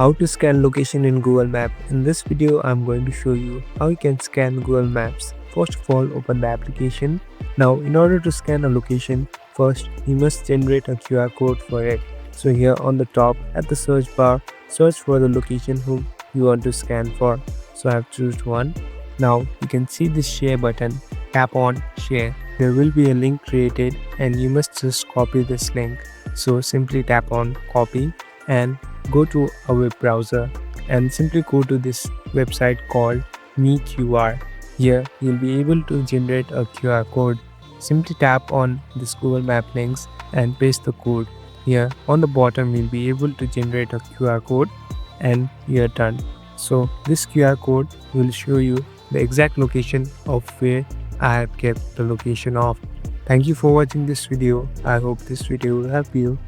How to scan location in Google Map. In this video, I'm going to show you how you can scan Google Maps. First of all, open the application. Now, in order to scan a location, first you must generate a QR code for it. So here on the top at the search bar, search for the location whom you want to scan for. So I have chosen one. Now you can see this share button. Tap on share. There will be a link created and you must just copy this link. So simply tap on copy and go to a web browser and simply go to this website called MeQR. Here you'll be able to generate a QR code. Simply tap on this Google Map links and paste the code. Here on the bottom you'll be able to generate a QR code and you're done. So this QR code will show you the exact location of where I have kept the location of. Thank you for watching this video. I hope this video will help you.